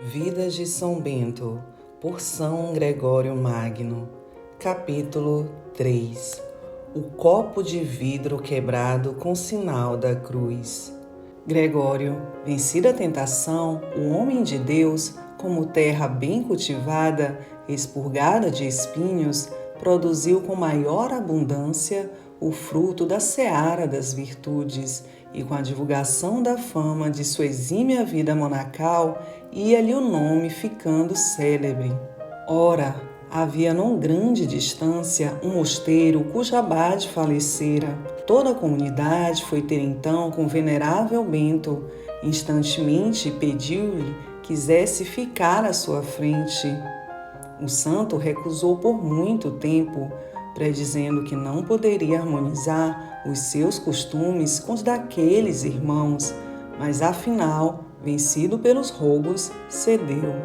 Vidas de São Bento, por São Gregório Magno. Capítulo 3. O copo de vidro quebrado com sinal da cruz. Gregório, vencida a tentação, o homem de Deus, como terra bem cultivada, expurgada de espinhos, produziu com maior abundância o fruto da seara das virtudes, e com a divulgação da fama de sua exímia vida monacal, ia-lhe o nome ficando célebre. Ora, havia não grande distância um mosteiro cujo abade falecera. Toda a comunidade foi ter então com o venerável Bento. Instantemente pediu-lhe quisesse ficar à sua frente. O santo recusou por muito tempo, predizendo que não poderia harmonizar os seus costumes com os daqueles irmãos, mas afinal, vencido pelos rogos, cedeu.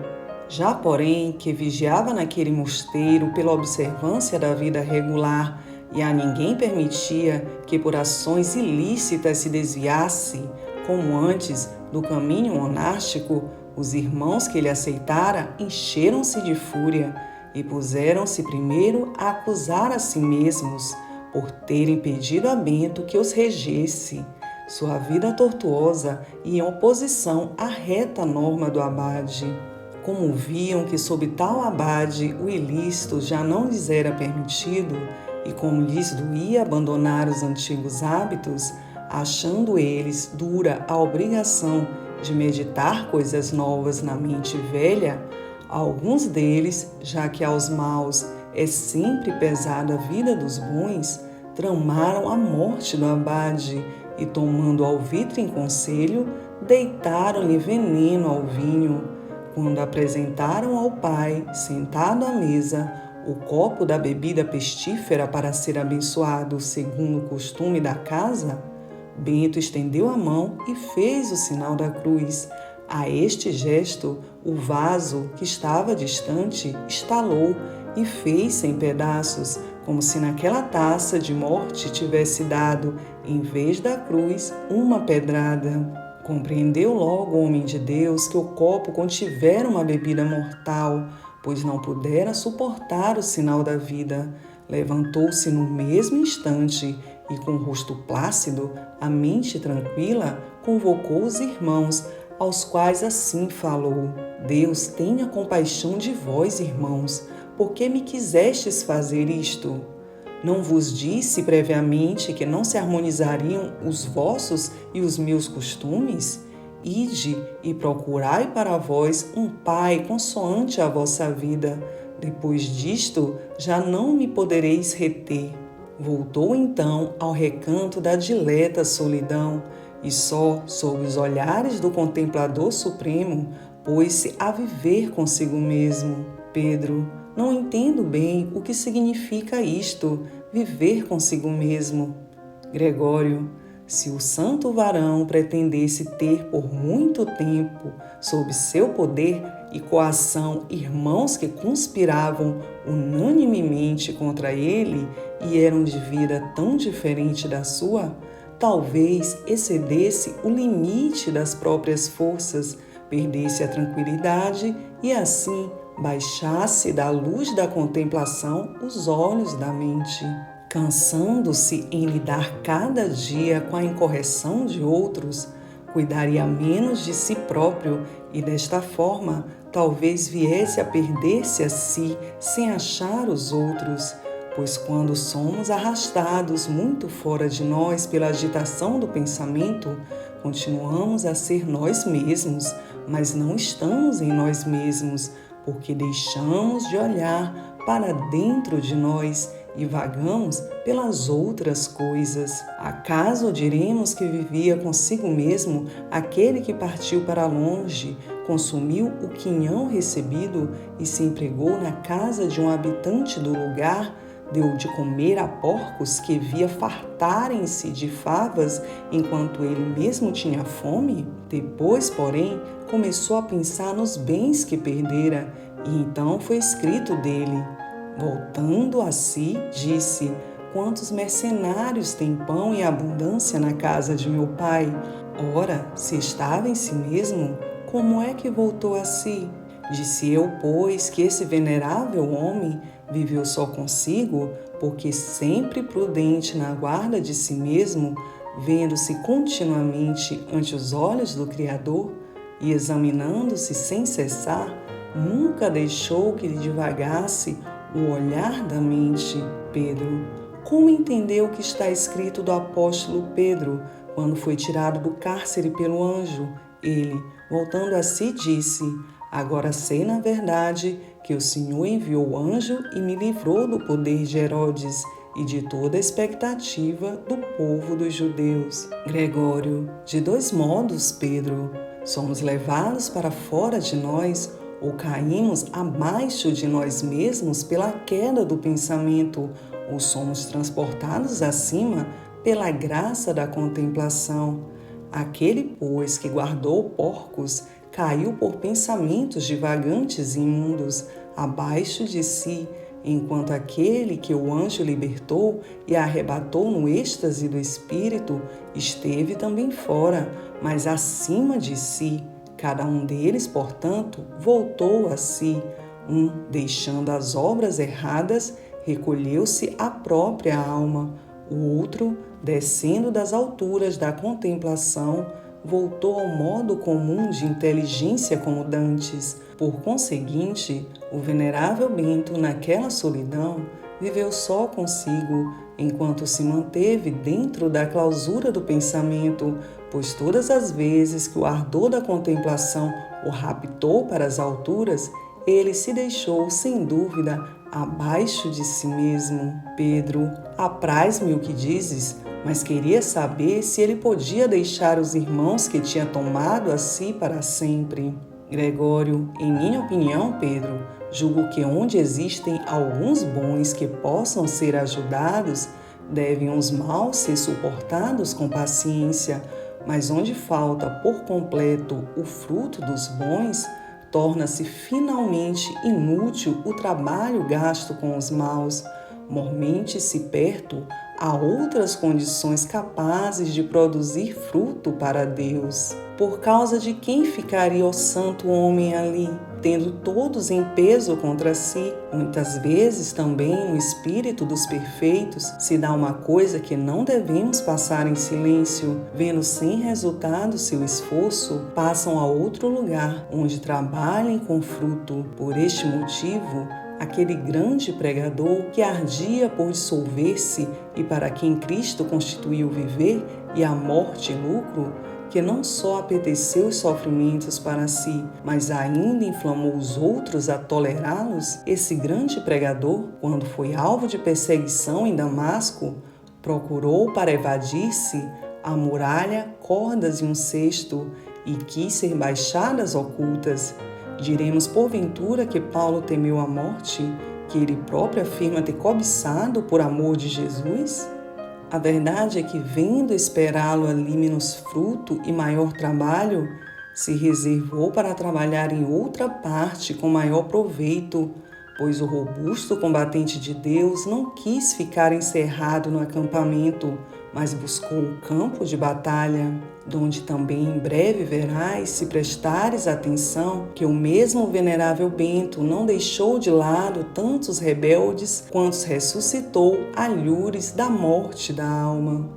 Já, porém, que vigiava naquele mosteiro pela observância da vida regular e a ninguém permitia que por ações ilícitas se desviasse, como antes, do caminho monástico, os irmãos que ele aceitara encheram-se de fúria e puseram-se primeiro a acusar a si mesmos por terem pedido a Bento que os regesse, sua vida tortuosa e em oposição à reta norma do abade. Como viam que sob tal abade o ilícito já não lhes era permitido, e como lhes doía abandonar os antigos hábitos, achando eles dura a obrigação de meditar coisas novas na mente velha, alguns deles, já que aos maus é sempre pesada a vida dos bons, tramaram a morte do abade e, tomando alvitre em conselho, deitaram-lhe veneno ao vinho. Quando apresentaram ao pai, sentado à mesa, o copo da bebida pestífera para ser abençoado segundo o costume da casa, Bento estendeu a mão e fez o sinal da cruz. A este gesto, o vaso, que estava distante, estalou e fez-se em pedaços, como se naquela taça de morte tivesse dado, em vez da cruz, uma pedrada. Compreendeu logo o homem de Deus que o copo contivera uma bebida mortal, pois não pudera suportar o sinal da vida. Levantou-se no mesmo instante e, com o rosto plácido, a mente tranquila, convocou os irmãos, aos quais assim falou: Deus tenha compaixão de vós, irmãos, por que me quisestes fazer isto? Não vos disse previamente que não se harmonizariam os vossos e os meus costumes? Ide e procurai para vós um pai consoante a vossa vida. Depois disto, já não me podereis reter. Voltou então ao recanto da dileta solidão, e só sob os olhares do contemplador supremo pôs-se a viver consigo mesmo. Pedro, não entendo bem o que significa isto, viver consigo mesmo. Gregório, se o santo varão pretendesse ter por muito tempo, sob seu poder e coação, irmãos que conspiravam unanimemente contra ele e eram de vida tão diferente da sua, talvez excedesse o limite das próprias forças, perdesse a tranquilidade e assim baixasse da luz da contemplação os olhos da mente. Cansando-se em lidar cada dia com a incorreção de outros, cuidaria menos de si próprio e, desta forma, talvez viesse a perder-se a si sem achar os outros, pois quando somos arrastados muito fora de nós pela agitação do pensamento, continuamos a ser nós mesmos, mas não estamos em nós mesmos, porque deixamos de olhar para dentro de nós e vagamos pelas outras coisas. Acaso diremos que vivia consigo mesmo aquele que partiu para longe, consumiu o quinhão recebido e se empregou na casa de um habitante do lugar, deu de comer a porcos que via fartarem-se de favas enquanto ele mesmo tinha fome? Depois, porém, começou a pensar nos bens que perdera, e então foi escrito dele. Voltando a si, disse: quantos mercenários têm pão em abundância na casa de meu pai? Ora, se estava em si mesmo, como é que voltou a si? Disse eu, pois, que esse venerável homem viveu só consigo, porque sempre prudente na guarda de si mesmo, vendo-se continuamente ante os olhos do Criador e examinando-se sem cessar, nunca deixou que lhe divagasse o olhar da mente. Pedro, como entendeu o que está escrito do apóstolo Pedro, quando foi tirado do cárcere pelo anjo? Ele, voltando a si, disse: agora sei na verdade que o Senhor enviou o anjo e me livrou do poder de Herodes e de toda a expectativa do povo dos judeus. Gregório, de dois modos, Pedro, somos levados para fora de nós ou caímos abaixo de nós mesmos pela queda do pensamento, ou somos transportados acima pela graça da contemplação. Aquele, pois, que guardou porcos, caiu por pensamentos divagantes e imundos abaixo de si, enquanto aquele que o anjo libertou e arrebatou no êxtase do Espírito esteve também fora, mas acima de si. Cada um deles, portanto, voltou a si. Um, deixando as obras erradas, recolheu-se à própria alma. O outro, descendo das alturas da contemplação, voltou ao modo comum de inteligência como dantes. Por conseguinte, o venerável Bento, naquela solidão, viveu só consigo, enquanto se manteve dentro da clausura do pensamento, pois todas as vezes que o ardor da contemplação o raptou para as alturas, ele se deixou, sem dúvida, abaixo de si mesmo. Pedro, apraz-me o que dizes, mas queria saber se ele podia deixar os irmãos que tinha tomado a si para sempre. Gregório, em minha opinião, Pedro, julgo que onde existem alguns bons que possam ser ajudados, devem os maus ser suportados com paciência, mas onde falta por completo o fruto dos bons, torna-se finalmente inútil o trabalho gasto com os maus. Mormente-se perto a outras condições capazes de produzir fruto para Deus. Por causa de quem ficaria o santo homem ali, tendo todos em peso contra si? Muitas vezes também no espírito dos perfeitos se dá uma coisa que não devemos passar em silêncio. Vendo sem resultado seu esforço, passam a outro lugar, onde trabalhem com fruto. Por este motivo, aquele grande pregador que ardia por dissolver-se e para quem Cristo constituiu viver e a morte lucro, que não só apeteceu os sofrimentos para si, mas ainda inflamou os outros a tolerá-los, esse grande pregador, quando foi alvo de perseguição em Damasco, procurou para evadir-se a muralha, cordas e um cesto, e quis ser baixadas ocultas. Diremos porventura que Paulo temeu a morte, que ele próprio afirma ter cobiçado por amor de Jesus? A verdade é que, vendo esperá-lo ali menos fruto e maior trabalho, se reservou para trabalhar em outra parte com maior proveito, pois o robusto combatente de Deus não quis ficar encerrado no acampamento, mas buscou o campo de batalha, donde também em breve verás, se prestares atenção, que o mesmo venerável Bento não deixou de lado tantos rebeldes quantos ressuscitou alhures da morte da alma.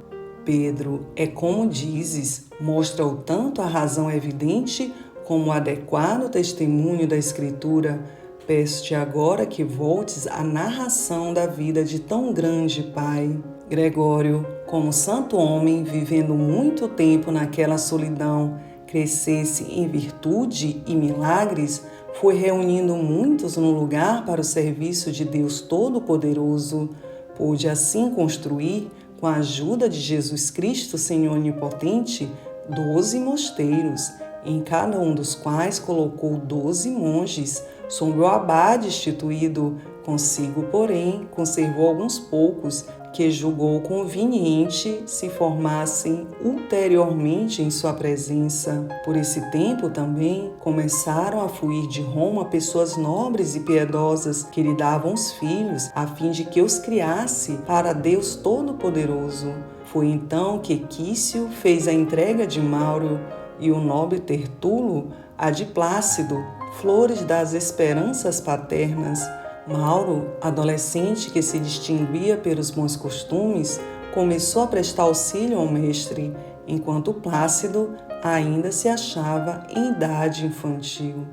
Pedro, é como dizes, mostra-o tanto a razão evidente como o adequado testemunho da Escritura. Peço-te agora que voltes à narração da vida de tão grande Pai. Gregório, como santo homem, vivendo muito tempo naquela solidão, crescesse em virtude e milagres, foi reunindo muitos no lugar para o serviço de Deus Todo-Poderoso. Pôde assim construir, com a ajuda de Jesus Cristo, Senhor Onipotente, 12 mosteiros, em cada um dos quais colocou 12 monges, sob o abade instituído. Consigo, porém, conservou alguns poucos, que julgou conveniente se formassem ulteriormente em sua presença. Por esse tempo também começaram a fluir de Roma pessoas nobres e piedosas que lhe davam os filhos, a fim de que os criasse para Deus Todo-Poderoso. Foi então que Quício fez a entrega de Mauro, e o nobre Tertulo a de Plácido, flores das esperanças paternas. Mauro, adolescente que se distinguia pelos bons costumes, começou a prestar auxílio ao mestre, enquanto Plácido ainda se achava em idade infantil.